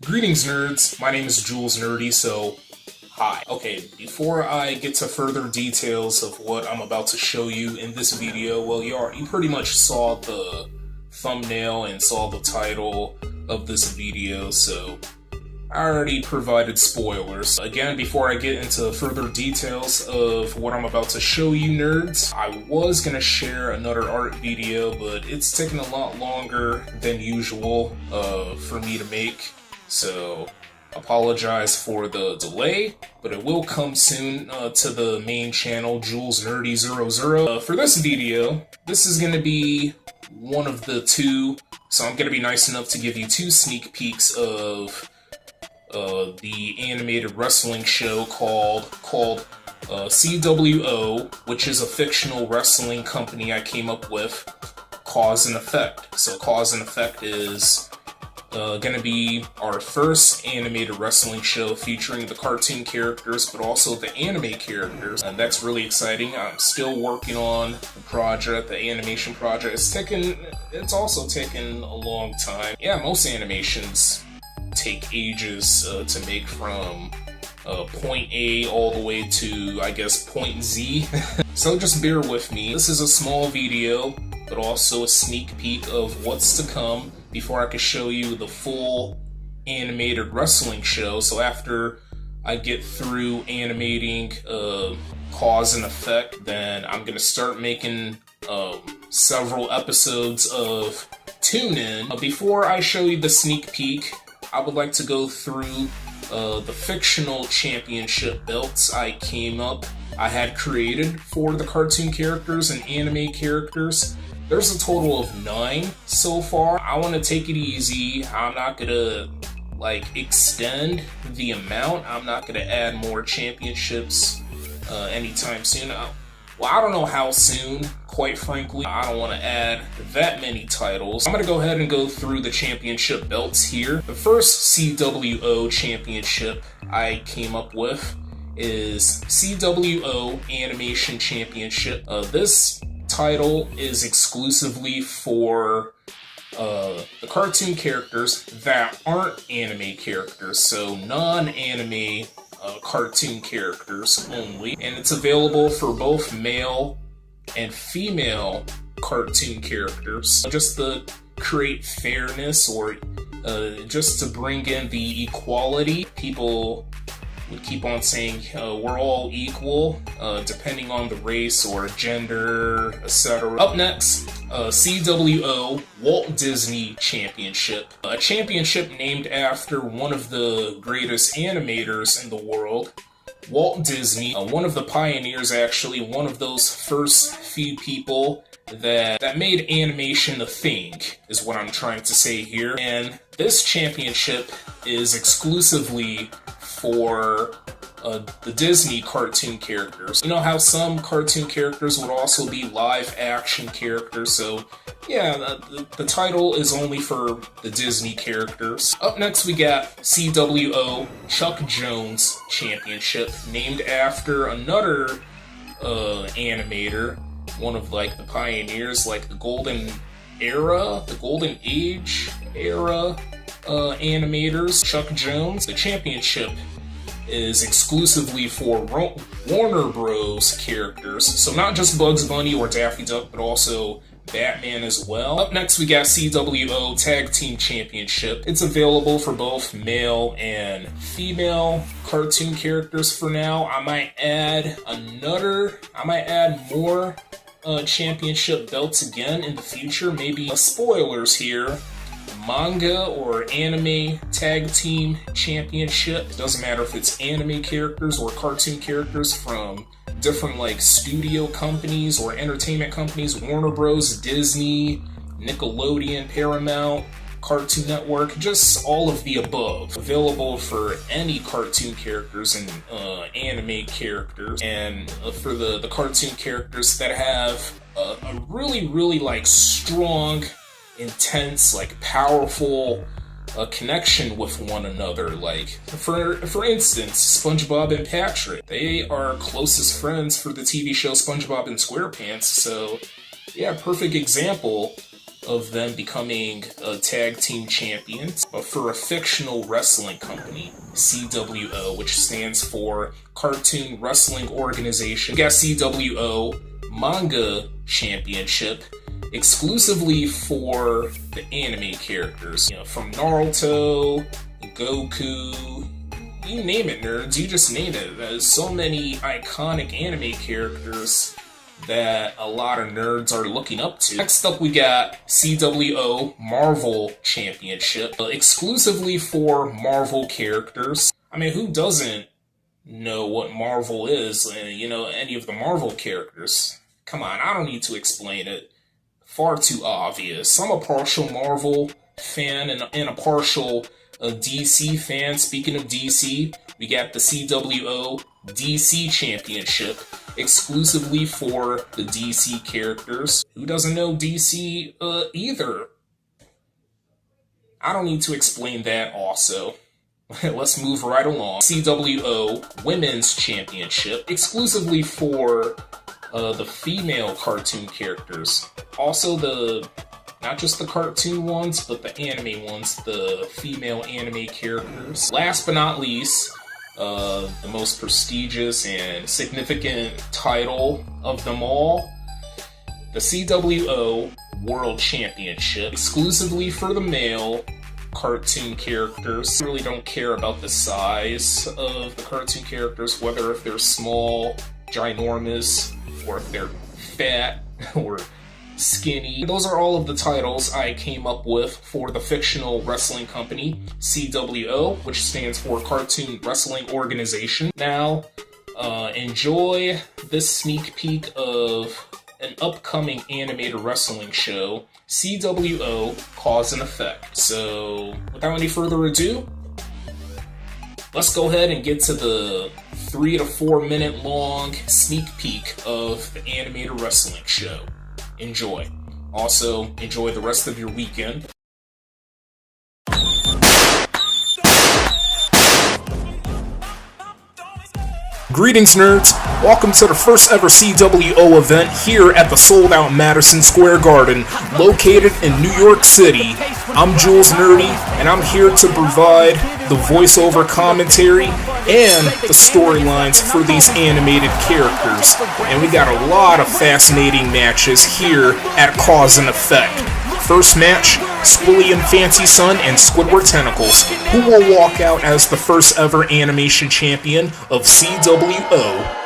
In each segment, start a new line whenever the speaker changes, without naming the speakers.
Greetings, nerds. My name is Jules Nerdy, so hi. Okay, before I get to further details of what I'm about to show you in this video, well, you pretty much saw the thumbnail and saw the title of this video, so I already provided spoilers. Again, before I get into further details of what I'm about to show you, nerds, I was gonna share another art video, but it's taking a lot longer than usual for me to make. So, apologize for the delay, but it will come soon to the main channel, Jules Nerdy 00. For this video, this is going to be one of the two, so I'm going to be nice enough to give you two sneak peeks of the animated wrestling show called cWo, which is a fictional wrestling company I came up with, Cause and Effect. So Cause and Effect is gonna be our first animated wrestling show featuring the cartoon characters, but also the anime characters, and that's really exciting. I'm still working on the project, the animation project. It's also taken a long time. Yeah, most animations take ages to make, from point A all the way to, I guess, point Z. So just bear with me. This is a small video, but also a sneak peek of what's to come before I can show you the full animated wrestling show. So after I get through animating Cause and Effect, then I'm gonna start making several episodes of Tune In. Before I show you the sneak peek, I would like to go through the fictional championship belts I had created for the cartoon characters and anime characters. There's a total of 9 so far. I want to take it easy. I'm not gonna extend the amount. I'm not gonna add more championships anytime soon. Well, I don't know how soon, quite frankly. I don't want to add that many titles. I'm going to go ahead and go through the championship belts here. The first cWo championship I came up with is cWo Animation Championship. This title is exclusively for the cartoon characters that aren't anime characters, so non-anime cartoon characters only, and it's available for both male and female cartoon characters, just to create fairness, or just to bring in the equality. People would keep on saying we're all equal, depending on the race or gender, etc. Up next, cWo Walt Disney Championship. A championship named after one of the greatest animators in the world, Walt Disney, one of the pioneers, actually, one of those first few people that made animation a thing, is what I'm trying to say here. And this championship is exclusively for the Disney cartoon characters. You know how some cartoon characters would also be live action characters, so yeah, the title is only for the Disney characters. Up next we got cWo Chuck Jones Championship, named after another animator, one of the pioneers, the Golden Age era animators, Chuck Jones. The championship is exclusively for Warner Bros. Characters, so not just Bugs Bunny or Daffy Duck, but also Batman as well. Up next we got cWo Tag Team Championship. It's available for both male and female cartoon characters for now. I might add more championship belts again in the future, maybe. Spoilers here. Manga or anime tag team championship. It doesn't matter if it's anime characters or cartoon characters from different studio companies or entertainment companies, Warner Bros, Disney, Nickelodeon, Paramount, Cartoon Network, just all of the above. Available for any cartoon characters and anime characters, and for the cartoon characters that have a really strong, intense, powerful connection with one another. For instance, SpongeBob and Patrick. They are closest friends for the TV show SpongeBob and SquarePants, so yeah, perfect example of them becoming tag team champions, but for a fictional wrestling company, cWo, which stands for Cartoon Wrestling Organization. We got cWo Manga Championship exclusively for the anime characters. You know, from Naruto, Goku, you name it, nerds, you just name it. There's so many iconic anime characters that a lot of nerds are looking up to. Next up, we got cWo Marvel Championship, exclusively for Marvel characters. I mean, who doesn't know what Marvel is? You know, any of the Marvel characters. Come on, I don't need to explain it. Far too obvious. I'm a partial Marvel fan and a partial DC fan. Speaking of DC, we got the cWo DC Championship exclusively for the DC characters. Who doesn't know DC either? I don't need to explain that also. Let's move right along. cWo Women's Championship exclusively for the female cartoon characters. Also not just the cartoon ones, but the anime ones, the female anime characters. Last but not least, the most prestigious and significant title of them all, the cWo World Championship, exclusively for the male cartoon characters. I really don't care about the size of the cartoon characters, whether if they're small, ginormous, or if they're fat, or skinny. Those are all of the titles I came up with for the fictional wrestling company, cWo, which stands for Cartoon Wrestling Organization. Now, enjoy this sneak peek of an upcoming animated wrestling show, cWo Cause and Effect. So, without any further ado, let's go ahead and get to the 3 to 4 minute long sneak peek of the animated wrestling show. Enjoy. Also, enjoy the rest of your weekend. Greetings, nerds! Welcome to the first ever cWo event here at the sold out Madison Square Garden, located in New York City. I'm Jules Nerdy, and I'm here to provide the voiceover commentary and the storylines for these animated characters. And we got a lot of fascinating matches here at Cause and Effect. First match, Squilliam Fancy Sun and Squidward Tentacles, who will walk out as the first ever animation champion of cWo.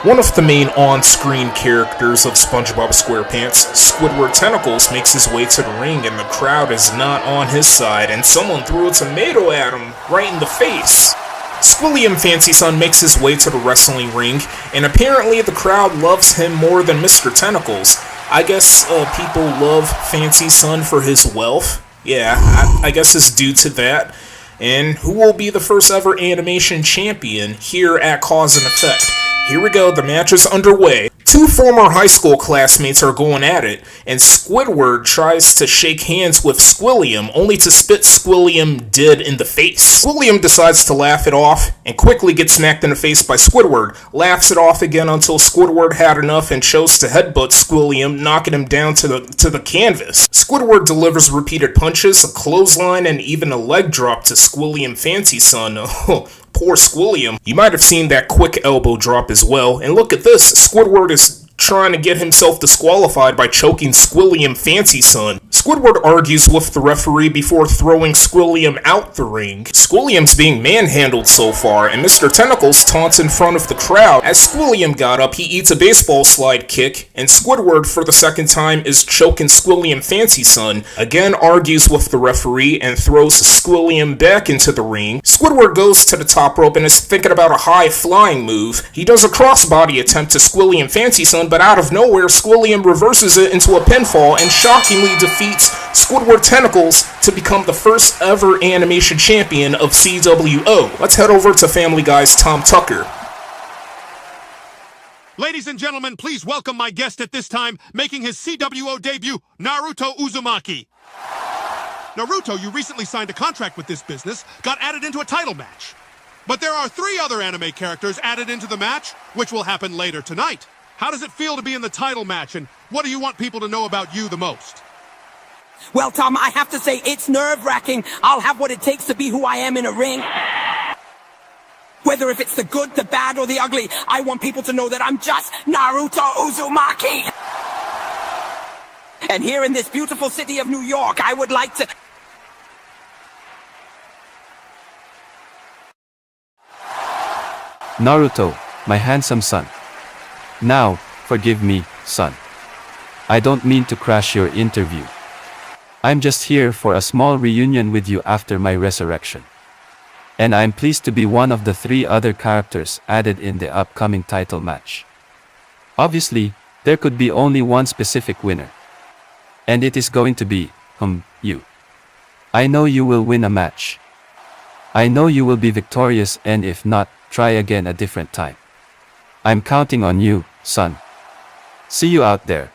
One of the main on-screen characters of SpongeBob SquarePants, Squidward Tentacles, makes his way to the ring and the crowd is not on his side, and someone threw a tomato at him right in the face. Squilliam Fancy Sun makes his way to the wrestling ring, and apparently the crowd loves him more than Mr. Tentacles. I guess people love Fancy Sun for his wealth. Yeah, I guess it's due to that. And who will be the first ever animation champion here at Cause and Effect? Here we go, the match is underway. Two former high school classmates are going at it, and Squidward tries to shake hands with Squilliam, only to spit Squilliam dead in the face. Squilliam decides to laugh it off, and quickly gets smacked in the face by Squidward, laughs it off again until Squidward had enough and chose to headbutt Squilliam, knocking him down to the canvas. Squidward delivers repeated punches, a clothesline, and even a leg drop to Squilliam Fancy Sun. Poor Squilliam. You might have seen that quick elbow drop as well. And look at this, Squidward is trying to get himself disqualified by choking Squilliam Fancy Sun. Squidward argues with the referee before throwing Squilliam out the ring. Squilliam's being manhandled so far, and Mr. Tentacles taunts in front of the crowd. As Squilliam got up, he eats a baseball slide kick, and Squidward, for the second time, is choking Squilliam Fancy Sun. Again argues with the referee and throws Squilliam back into the ring. Squidward goes to the top rope and is thinking about a high flying move. He does a crossbody attempt to Squilliam Fancy Sun, but out of nowhere, Squilliam reverses it into a pinfall and shockingly defeats Squidward Tentacles to become the first ever animation champion of cWo. Let's head over to Family Guy's Tom Tucker.
Ladies and gentlemen, please welcome my guest at this time, making his cWo debut, Naruto Uzumaki. Naruto, you recently signed a contract with this business, got added into a title match. But there are 3 other anime characters added into the match, which will happen later tonight. How does it feel to be in the title match, and what do you want people to know about you the most?
Well, Tom, I have to say it's nerve-wracking. I'll have what it takes to be who I am in a ring. Whether if it's the good, the bad, or the ugly, I want people to know that I'm just Naruto Uzumaki. And here in this beautiful city of New York, I would like to...
Naruto, my handsome son. Now, forgive me, son. I don't mean to crash your interview. I'm just here for a small reunion with you after my resurrection. And I'm pleased to be one of the 3 other characters added in the upcoming title match. Obviously, there could be only one specific winner. And it is going to be, you. I know you will win a match. I know you will be victorious, and if not, try again a different time. I'm counting on you, son. See you out there.